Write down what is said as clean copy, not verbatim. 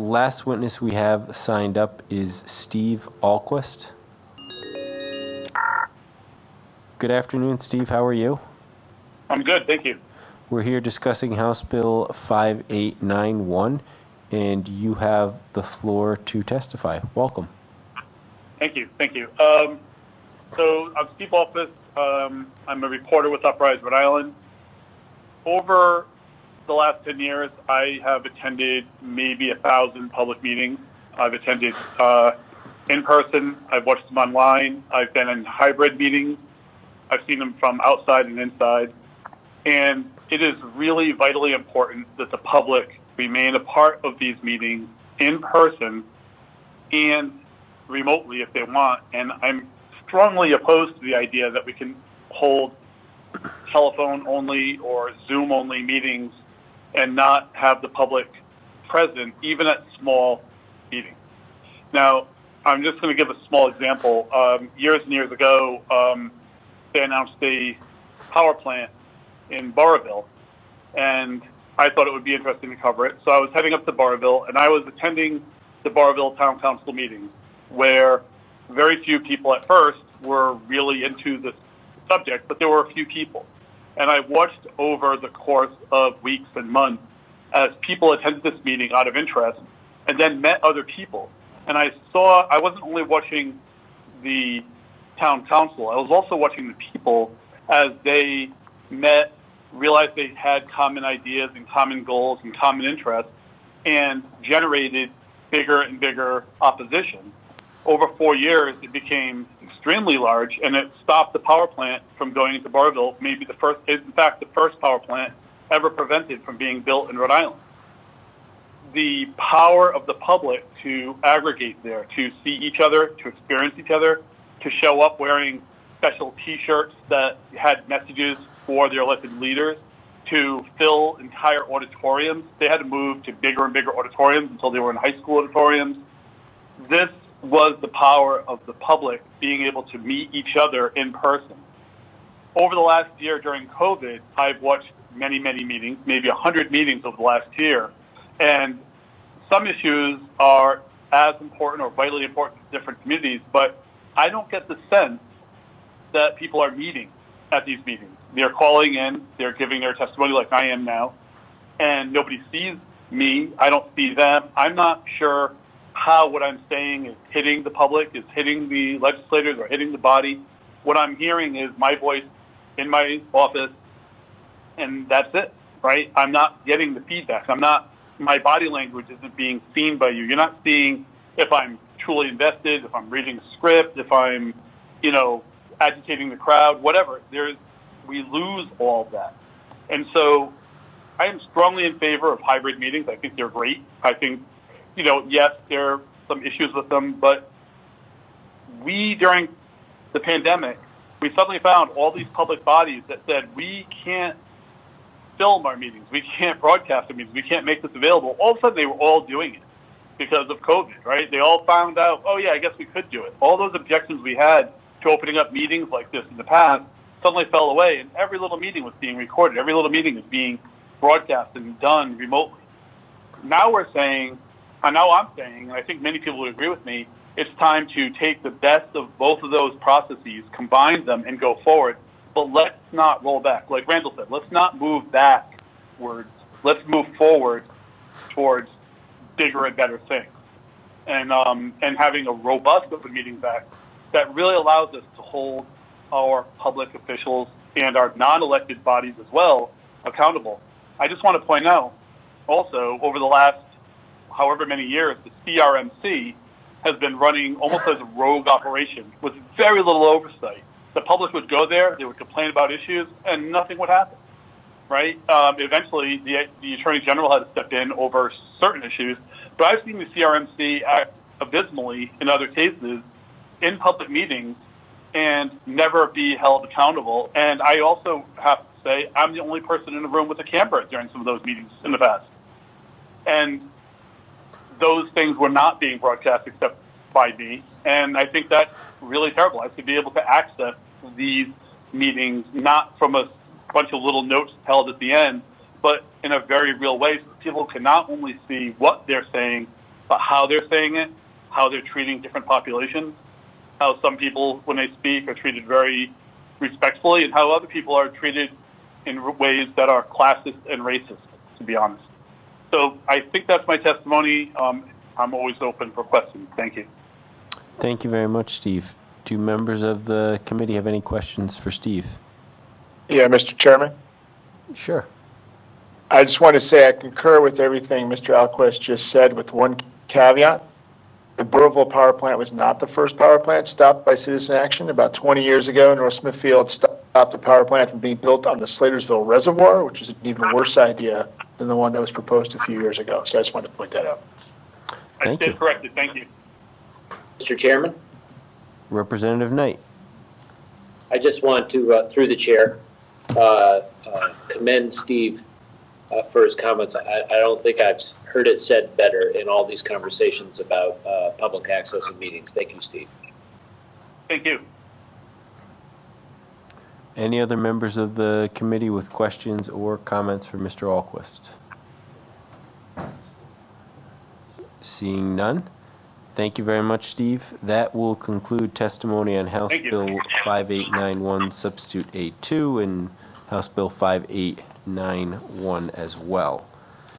last witness we have signed up is Steve Ahlquist. Good afternoon, Steve. How are you? I'm good, thank you. We're here discussing House Bill 5891, and you have the floor to testify. Welcome. Thank you. So I'm Steve Ahlquist. I'm a reporter with Uprise Rhode Island. Over the last 10 years, I have attended maybe 1,000 public meetings. I've attended in person. I've watched them online. I've been in hybrid meetings. I've seen them from outside and inside. And it is really vitally important that the public remain a part of these meetings in person and remotely if they want. And I'm strongly opposed to the idea that we can hold telephone only or Zoom only meetings and not have the public present, even at small meetings. Now, I'm just going to give a small example. Years and years ago, they announced a power plant in Burrillville, and I thought it would be interesting to cover it. So I was heading up to Burrillville, and I was attending the Burrillville Town Council meetings, where very few people at first were really into this subject, but there were a few people. And I watched over the course of weeks and months as people attended this meeting out of interest and then met other people. And I wasn't only watching the town council, I was also watching the people as they met, realized they had common ideas and common goals and common interests, and generated bigger and bigger opposition. Over 4 years, it became extremely large, and it stopped the power plant from going into Burrillville, maybe the first power plant ever prevented from being built in Rhode Island. The power of the public to aggregate there, to see each other, to experience each other, to show up wearing special T-shirts that had messages for their elected leaders, to fill entire auditoriums. They had to move to bigger and bigger auditoriums until they were in high school auditoriums. This was the power of the public being able to meet each other in person. Over the last year during COVID, I've watched many, many meetings, maybe 100 meetings over the last year, and some issues are as important or vitally important to different communities, but I don't get the sense that people are meeting at these meetings. They're calling in, they're giving their testimony like I am now, and nobody sees me. I don't see them. I'm not sure how what I'm saying is hitting the public, is hitting the legislators, or hitting the body. What I'm hearing is my voice in my office, and that's it, right? I'm not getting the feedback. My body language isn't being seen by you. You're not seeing if I'm truly invested, if I'm reading a script, if I'm, agitating the crowd, whatever. We lose all of that. And so I am strongly in favor of hybrid meetings. I think they're great. I think, yes, there are some issues with them, but during the pandemic, we suddenly found all these public bodies that said, we can't film our meetings, we can't broadcast our meetings, we can't make this available. All of a sudden, they were all doing it because of COVID, right? They all found out, oh yeah, I guess we could do it. All those objections we had to opening up meetings like this in the past suddenly fell away, and every little meeting was being recorded. Every little meeting was being broadcast and done remotely. Now I'm saying, and I think many people would agree with me, it's time to take the best of both of those processes, combine them, and go forward. But let's not roll back. Like Randall said, let's not move backwards. Let's move forward towards bigger and better things. And having a robust Open Meetings Act that really allows us to hold our public officials and our non-elected bodies as well accountable. I just want to point out also, over the last however many years, the CRMC has been running almost as a rogue operation with very little oversight. The public would go there, they would complain about issues, and nothing would happen, right? Eventually, the Attorney General had to step in over certain issues, but I've seen the CRMC act abysmally in other cases in public meetings and never be held accountable. And I also have to say, I'm the only person in the room with a camera during some of those meetings in the past. And those things were not being broadcast except by me. And I think that's really terrible. I have to be able to access these meetings, not from a bunch of little notes held at the end, but in a very real way, so people can not only see what they're saying, about how they're saying it, how they're treating different populations, how some people, when they speak, are treated very respectfully, and how other people are treated in ways that are classist and racist, to be honest. So I think that's my testimony. I'm always open for questions. Thank you. Thank you very much, Steve. Do members of the committee have any questions for Steve? Yeah, Mr. Chairman. Sure. I just want to say I concur with everything Mr. Ahlquist just said with one caveat. The Burrillville power plant was not the first power plant stopped by citizen action. About 20 years ago, North Smithfield stopped the power plant from being built on the Slatersville Reservoir, which is an even worse idea than the one that was proposed a few years ago. So I just wanted to point that out. I stand corrected. Thank you. Mr. Chairman, Representative Knight. I just want to, through the chair, commend Steve for his comments. I don't think I've heard it said better in all these conversations about public access and meetings. Thank you, Steve. Thank you. Any other members of the committee with questions or comments for Mr. Ahlquist? Seeing none. Thank you very much, Steve. That will conclude testimony on House Bill 5891, Substitute A2, and House Bill 5891 as well.